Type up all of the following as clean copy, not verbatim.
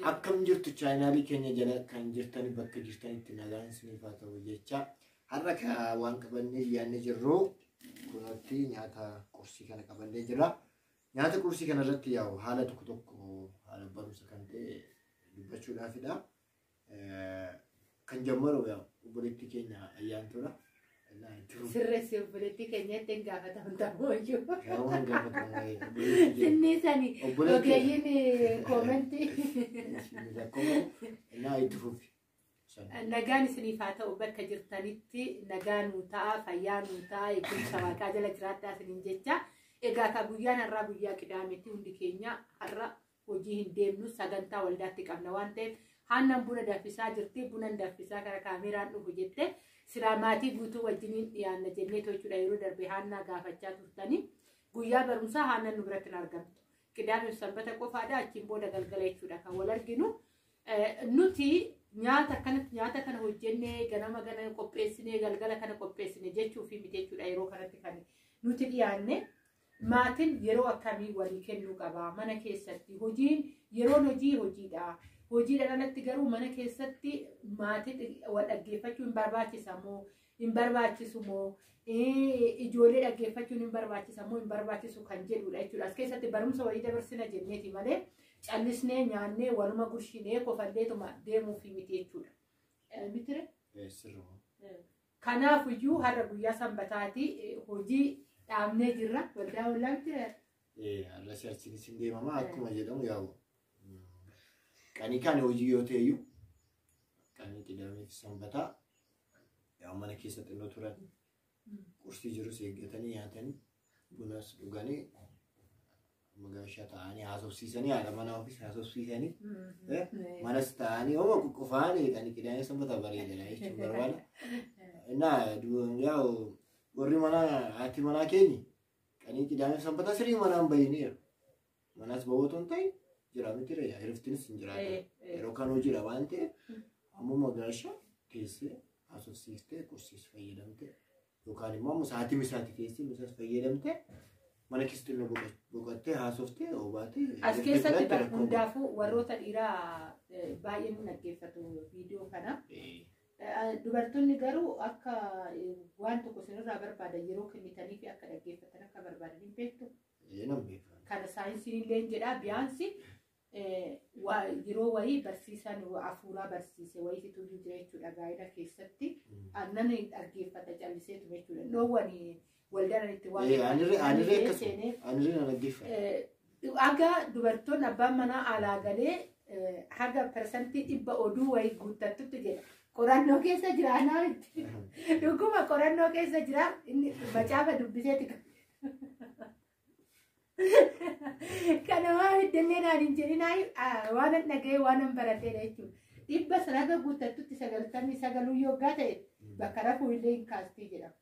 Akkam jirtu chaanaalii keenya jala kan jirtani bakka jirtanitti nagaan isiniif haa ta'u jecha har'a waan qabannee yaadne jirru kunatti nyaata qursii kana qabannee jira. Nyaata qursii kana irratti yaa'u haala tokko haala barumsa kan ta'e dubbachuudhaafidha. Kan jammaru yaa'u obboleettii keenya ayyaantuudha. Sirreessi obboleettii keenya ittiin gaafatamu ta'uu Waan gaafatamu Sinni sani ogeeyyiin koomentii. Naa itti fufi. Nagaan isiniif haa ta'u bakka jirtanitti nagaan nuu ta'a fayyaa nuu ta'a eegumsa waaqaa jala jiraadhaa isiniin jecha. Egaa ka guyyaan har'aa guyyaa qidaametti hundi keenya har'a hojii hin deemnu sagantaa waldaatti qabna waan ta'eef Haannaan buna danfisaa jirti buna danfisaa kana kaameraan dhufu jette silaa maatii guutuu wajjiniin dhiyaanna jennee jechuudha yeroo darbe Haannaa gaafachaa turtanii guyyaa barumsaa Haannaan nu biratti hin argamtu. Qidaamee sanbata qofaadha achiin booda galgala jechuudha kan wal arginu. Nuti nyaata kana hojjennee ganama qopheessinee galgala kana qopheessine jechuu fi miti jechuudha yeroo kanatti kan nuti dhiyaanne maatiin yeroo akkamii walii kennuu qaba mana keessatti hojiin yeroon hojii hojiidha. Hojii dhalatti garuu mana keessatti maatii wal dhaggeeffachuu hin barbaachisa moo hin barbaachisu moo ijoollee dhaggeeffachuun hin barbaachisa moo hin barbaachisu kan jedhudha jechuudha. As keessatti barumsa walii dabarsina jenneeti malee callisnee nyaannee waluma gurshinee kofalleetuma deemuu fi miti jechuudha. Mitire? Kanaafiyyuu har'a guyyaa sanbataati hojii dhaabnee jirra. Waldaa waldaa mitire? Har'a si'achiin isin deemama akkuma jedhamu yaa'u. Kani kan hojii yoo ta'eyyuu kan qidaamee fi sanbataa yaa mana keessatti innoo turan qursii jirus eeggatanii nyaatanii bunas dhuganii magaashaa ta'anii haasofsiisanii haadha manaa ofis haasofsiisanii manas ta'anii hooma quqqufaanii kan qidaamee sanbataa bareedana jechuun barbaada. Innaa yaa'u warri manaa haati manaa keenyi kan qidaamee sanbataa sirii manaan bahineera manas ba'ootu hin ta'in. Jira mitire ya irftinis injiraata yeroo kan hojiidha waan ta'eef ammoo magaashaa teessee haasofsiistee qursiis fayyadamte yookaan immoo sa'aatii misaati teessee misaas fayyadamte mana keessatti boqottee haasoftee obaatee as keessatti hundaafuu warroota dhiiraa baay'een dhaggeeffatu viidiyoo kana dubartoonni garuu akka waan tokko sinirraa barbaadan yeroo kennitanii fi akka dhaggeeffatan akka barbaadan hin beektu. Kana saayinsiin illee jedhaa biyaansi yeroo wayii barsiisan afuuraa barsiise wayiitu jira jechuudha gaa'ela keessatti aannan dhaggeeffata calliseetu jechuudha dhoowwanii waldaan itti aga dubartoonni abbaan manaa alaa galee haga persantii 100 oduu wayii guuttattutti jedha qorannoo keessa jira naatti dhuguma qorannoo keessa jira inni macaafa dubbiseeti Kana waan iddillee naan hin jedhinaa waan an dhaga'ee waan an barateedha jechuudha. 100 sanaga guuttattutti 99 yoggaa ta'e bakka rafuu illee hin kaastii jedhama.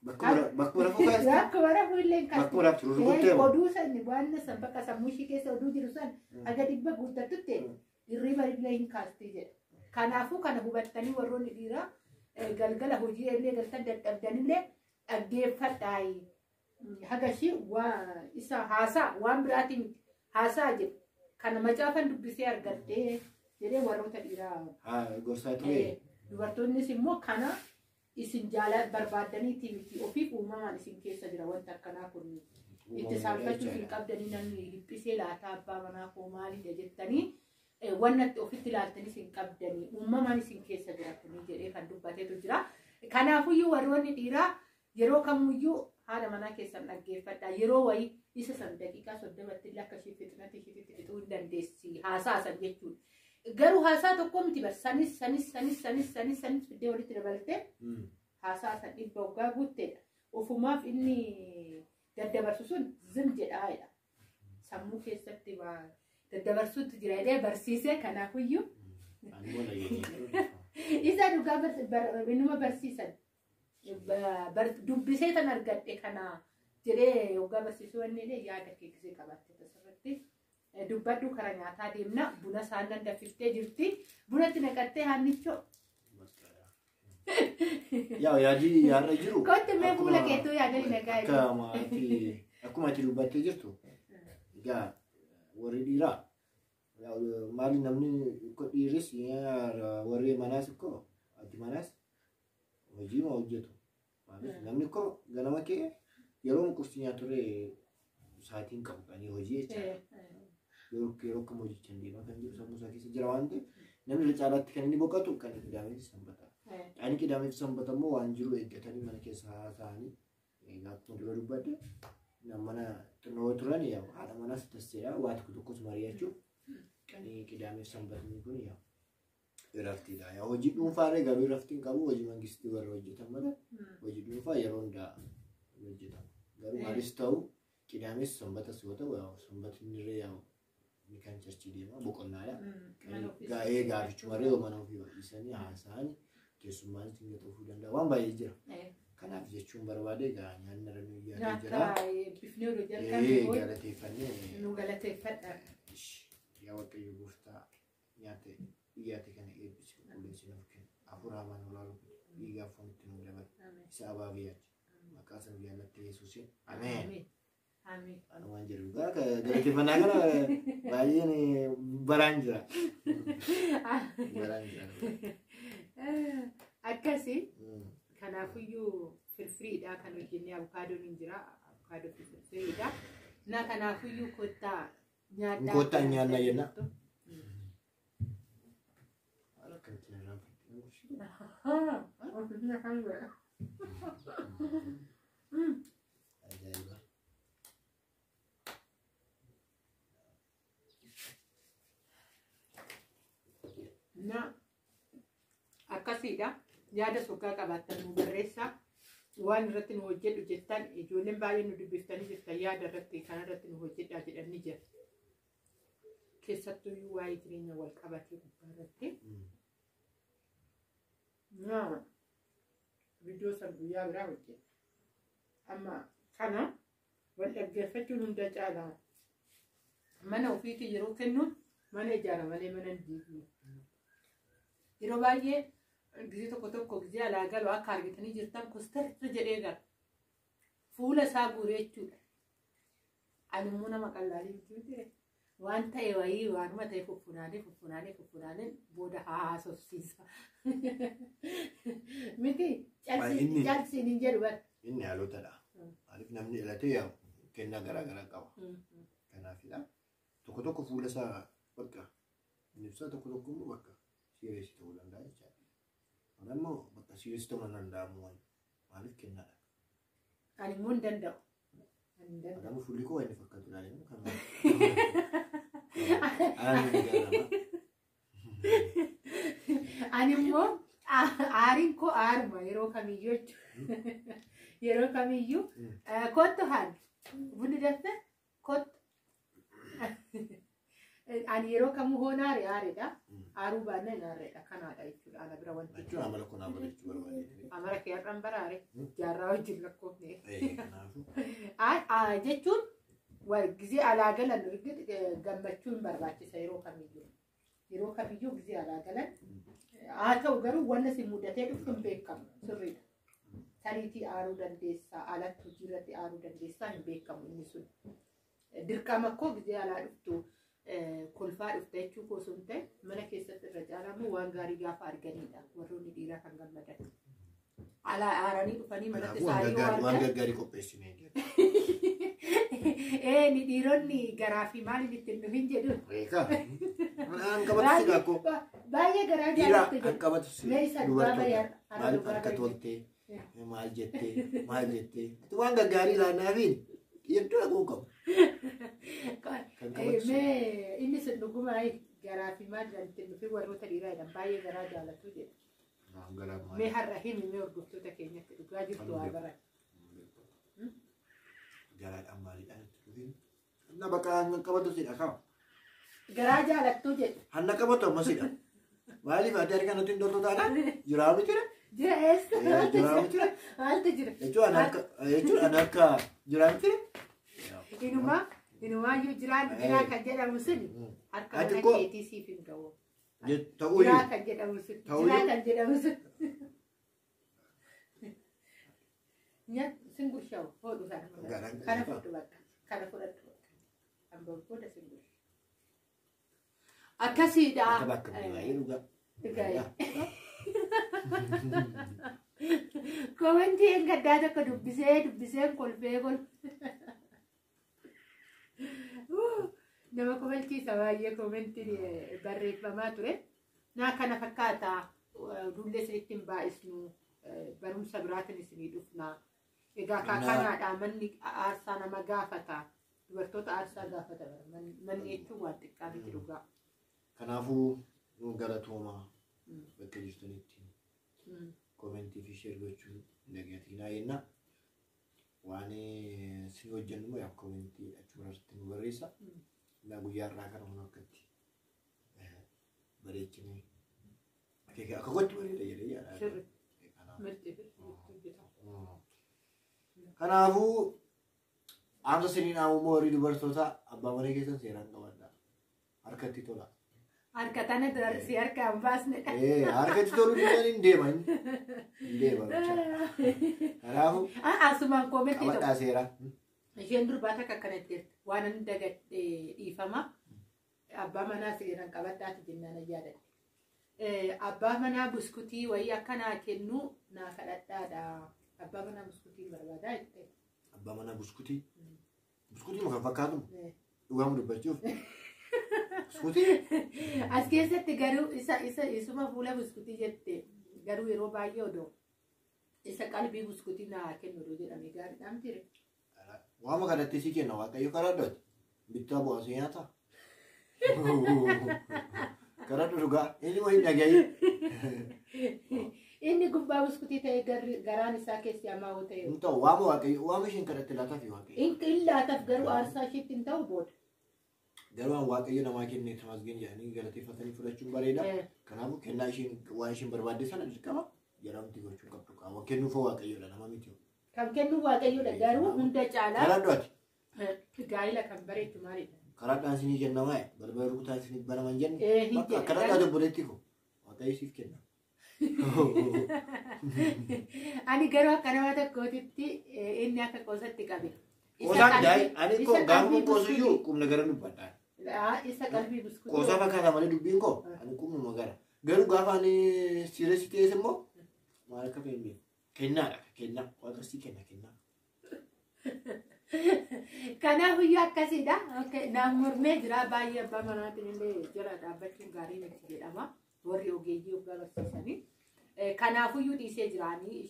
Bakka rafuu illee hin kaastii. Oduu san waan san bakka sammuu ishii keessa oduu jiru san aga 100 guuttattutti hirriba illee hin kaastii jedha. Kanaafuu kana hubattanii warroonni dhiiraa galgala hojii illee galtan dadhabdanillee dhaggeeffadhaayi. Hagashi isa haasaa waan biraatiin haasaa jedhu kana macaafan dubbisee argattee jedhee warroota dhiiraa gorsaa ture. Dubartoonnis immoo kana isin jaalala barbaadaniitii miti ofiif uumamaan isin keessa jira wanta akkanaa kun itti saanfachuuf hin qabdanii namni hiphisee laataa abbaa manaa koo maalidha jettanii wannatti ofitti ilaaltanis hin qabdanii uumamaan isin keessa jira kun jedhee kan dubbateetu jira. Kanaafuyyuu warroonni dhiiraa yeroo kamuyyuu haadha manaa keessan dhaggeeffadha yeroo wayii isa san daqiiqaa 30tti illee akka ishee fixnatti isheetti fixuu hin dandeessi haasaasan jechuudha. Garuu haasaa tokko miti bar sanis fiddee walitti dabaltee haasaasan 100 waggaa guutteedha. Ofumaaf inni daddabarsu sun zim jedhaadha. Sammuu keessatti daddabarsuutti jira jedhee barsiisee kanaafuyyuu isa dhugaa inuma barsiisan. Dubbisee tan argadhe kana jedhee waggaa barsiisuu wanneedhe yaada keekisee qabatte tasirratti dubbadhu kara nyaataa deemna buna saanan danfiftee jirti bunatti naqattee haannichoo. Yaa yaadii yaarra jiru. Kotti mee fuula keetuu yaadanii nagaa akkuma ati dubbattee jirtu egaa warri dhiiraa Maali namni ko dhiiris warri manaas ko ati manaas hojii ma hojjetu. Namni ko ganama kee yeroo qursi nyaaturee sa'aatiin qabu kan hojii jecha. Yeroo kam hojii kan deemaa kan jiru sammuu isaa keessa jira waan ta'eef namni caalaatti kan inni boqotu kan Qidaamee fi Sanbata. Ani Qidaamee fi Sanbata immoo waan jiru eeggatanii mana keessa haasa'anii akkuma dura dubbadde mana xinnoo turan haadha manaas tasseedha waa tokkos mari'achuu. Kani Qidaamee fi Sanbatni kun iraftiidha. Hojii dhuunfaa garuu iraftiin qabu hojii mangistii warra hojjetan malee hojii dhuunfaa yeroo hundaa hojjetan. Garuu maalis ta'u Qidaamee fi Sanbatas yoo ta'u Sanbatni illee ni kan churchii deema boqonnaadha. Gaa'ee gaafichumarree yoo mana ofii bal'isanii haasa'anii keessummaanis hin gatuufuu danda'a. Waan baay'ee jira. Kanaaf jechuun barbaade nyaanni irra nu iyyaatee jira. Galateeffannee. Nu galateeffadha. Yaa Waaqayyo gooftaa nyaate kana eebbisu qulqulleessi nuuf kenna. Hafuura hamaan olaalu dhiigaa foonitti nu dabala. Isa abaabiyyaati. Maqaa sana jaalattee Yesuusiin. Ameen. Anumaan jedhu galateeffannaa kana baay'een baraan jira. Akkasii kanaafiyyuu firfiriidha kan hojjennee avokaadoon hin jira. Avokaadoo firfiriidha. Na kanaafiyyuu kottaa Kota nyaanna jenna. Na akkasiidha. Yaada sokkaa qabaattan nu barreessaa. Waan irratti nu hojjedhu jettan ijoolleen baay'een nu dubbiftanii jirtan yaada irratti kana irratti nu hojjedhaa jedhanii jira. Keessattuu waa'ee jireenya wal qabatee gubbaarratti. Viidiyoo san guyyaa biraa hojjeta. Amma kana wal dhaggeeffachuun hunda caalaa mana ofiitii yeroo kennuun mana ijaara malee mana hin diignu. Yeroo baay'ee gisee tokko gisee alaa galu akka argitanii jirtan kostarra jedhee gara fuula isaa guuree jechuudha. Ani immoo nama qallaalii jechuudha. Waan ta'e wayii waanuma ta'e fuffunaanee booda haasofsiisa. Miti calsiin hin jedhu bara. Inni haalotadha. Maaliif namni dhalatee yaa kennaa garaa qaba. Kanaafidha. Tokko fuula isaa bakka inni ibsaa tokko immoo bakka sireessi ta'uu danda'a jechaadha. Ammoo bakka sireessi ta'uu danda'amu maaliif kennaadha. Ani immoo hin danda'u. Adamu fuulli koo inni fakkaatu ilaalee kan ani immoo aariin koo aaruma yeroo kamiyyuu jechuudha. Yeroo kamiyyuu kottu haali bunni dafte kottu. Ani yeroo kamuu hoon aareedha. Aaruu baannaan aareedha kanaadha jechuudha. Ana bira wanti. Jechuun amala kun amala jechuudha barbaade. Amala kee har'aan baraare jaarraa wajjin lakkoofne. Jechuun gisee alaa galan gammachuun barbaachisa yeroo kamiyyuu. Yeroo kamiyyuu gisee alaa galan haa ta'u garuu wanna si mudatee dhufu hin beekamu sirriidha. Tariitii aaruu dandeessaa alatti hojii irratti aaruu dandeessaa hin beekamu inni sun. Dirqama koo gisee alaa dhuftu kolfaa dhufte jechuu koo sun ta'e mana keessatti irra caalamu waan gaarii gaafa arganidha. Warroonni dhiiraa kan gammadan. Alaa aaranii dhufanii manatti isaanii waan gaggaarii qopheessinee jira. Ni dhiironni garaa fi maaliin ittiin dhufin jedhu. Beekaa. Hanqabatu si akkoo. Baay'ee garaa jaalatte jedhu. Hanqabatu si dubartoota. Maaliif harka toltee maal jettee waan gaggaarii laannaafiin hedduu dhaquu qabu. Inni sun dhuguma garaa fi maal ittiin dhufin warroota dhiiraa jedhan baay'ee garaa jaalatu jedhu. Mee har'a himi mee hordoftoota keenyatti dhugaa jirtu waa baran. Garaadhaan maaliidhaan itti dhufin? Hanna bakka hanna qabatu sidha kama. Garaa jaalattuu jedhu. Hanna qabatu amma sidha. Maaliif ati harka nuti hin doltu taanaan jiraa miti dha? Jira eessa? Jiraa miti dha? Maaltu jira? Jechuun akka jiraa miti dha? Inumaayyuu jiraa kan jedhamu suni harka mana keetii siif hin ga'u. Ta'uu Jiraa kan jedhamu sun. Jiraa kan jedhamu sun. Sin gurshaa'u hodhu kana. Kana fudhu bakka. Kana fudhadhu bakka. Amboo booda sin gursha. Akkasiidha. Akka bakka baay'ee dhugaa. Komentiin gaddaa tokko dubbisee kolfee nama komenchiisa baay'ee komentiin barreeffamaa ture. Naa kana fakkaata dullee isinitti hin baay'isnu barumsa biraatiin isinii dhufna. Egaa kanaadha manni aarsaa nama gaafata. Dubartoota aarsaa gaafata manni jechuun waan xiqqaa miti dhugaa. Kanaafuu nu galatoomaa bakka jirtanitti komentii fi sheer gochuun nagatinaa jenna. Waan isin hojjennu immoo yaa komentii achuma irratti nu barreessa. Naa guyyaa irraa kana humna akkatti bareechinee akka gotti bareeda jedhee yaadaa. Kanaafuu amsa siniin ammoo horii dubartoota abbaa manaa keessan seeraan qabadhaa. Harkatti tola. Harka tana si harkaan baasne. Harkatti toluu dhiisan hin deeman. Kanaafuu asumaan komentii tokko. qabadhaa seeraa. Isheen durbaata akka kanatti waan inni dagadhee dhiifama. Abbaa manaa seeraan qabadhaati jennaan yaadadhe. Abbaa manaa buskutii wayii akkanaa kennu naa kadhadhaadha. Abbaa manaa buskutii barbaadaa jettee. Abbaa manaa buskutii. Buskutii muka fakkaatu. Dhugamu dubbachuuf. Buskutii. As keessatti garuu isuma fuula buskutii jette garuu yeroo baay'ee odoo isa qalbii buskutii naa kennu odoo jedhamee gaariidhaan ture. Waama kadhattee si kenna waaqayyo kadhadhooti. Bittaa bu'aasee nyaata. Kadhadhu dhugaa. Inni moo hin dhagayi. Inni gubbaa buskutii ta'ee garaan isaa keessi hamaa ta'e. Hin ta'u waama waaqayyo waama isheen kadhatte laataaf waaqayyo. Inni laataaf garuu aarsaa isheetti hin ta'u booda. Garuu waan waaqayyo namaa kennee tamasgeen jedhanii galateeffatanii fudhachuun bareeda. Kanaafuu kennaa isheen waan isheen barbaadde sana dirqama jedhamti gochuun qabdu qaama. Kennuuf waaqayyoodha nama miti. Kan kennu waaqayyoodha garuu hunda caalaa. Kadhadhooti. Gaa'ila kan bareedu maalidha? Kadhadhaan isinii kennamaa balbala rukutaa isinii banaman jenne. Bakka kadhadhaa dobboleetti ko waaqayyo siif kenna. Ani garuu akka nama tokkootitti inni akka qoosatti qabe. Qoosaan daa'im ani ko gaafa qoosuyyuu qubna gara dubbadhaan. Isa qalbii buskutii. Qoosaa fakkaata malee dubbiin koo ani qubnuma gara. Garuu gaafa ani sireessi ta'es immoo maal akka fe'in kennaadha kennaa waaqessi kennaa. Kanaafiyyuu akkasiidha. Naan mormee jira baay'ee abbaa manaatiin illee jira dhaabbachuun gaarii natti jedhama. Warri ogeeyyii of barsiisanii. Kanaafiyyuu dhiisee jiraanii.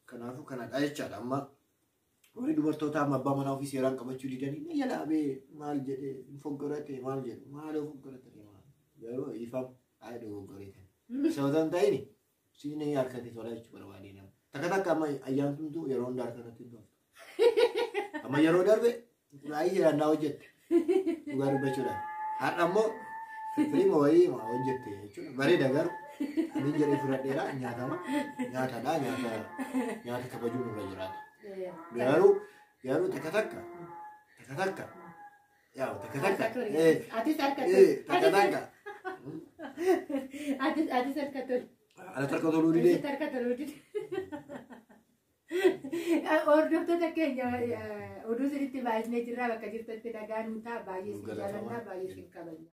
Kanaafuu kanadha jechaadha. Amma warri dubartootaa amma abbaa manaa ofii seeraan qabachuu didanii ni jalaabee maal jedhee foggorate maal jedhu maaloo foggorate maal yeroo ifaam haadha dogoggorate. Sababaan ta'ini siinii harkatti tola jechuu barbaadee nama. Takka amma ayyaantumtuu yeroo hunda harkatti hin toltu. Amma yeroo darbe baay'ee jedhannaa hojjette. Dhugaa dubbachuudhaan. Haadha immoo fiilma wayii hojjette jechuudha. Bareeda garuu ani jedhee fudhadheera nyaatama. Nyaatadha nyaata kabajuun irra jiraata. Garuu takka. Yaa takka. Atis harka takka. Atis harka tol. Ala tarka toluu didee. Hordoftoota keenya oduu isinitti baay'isnee jirra bakka jirtatti nagaan nutaa baay'ee si jaalannaa baay'ee si kabajna.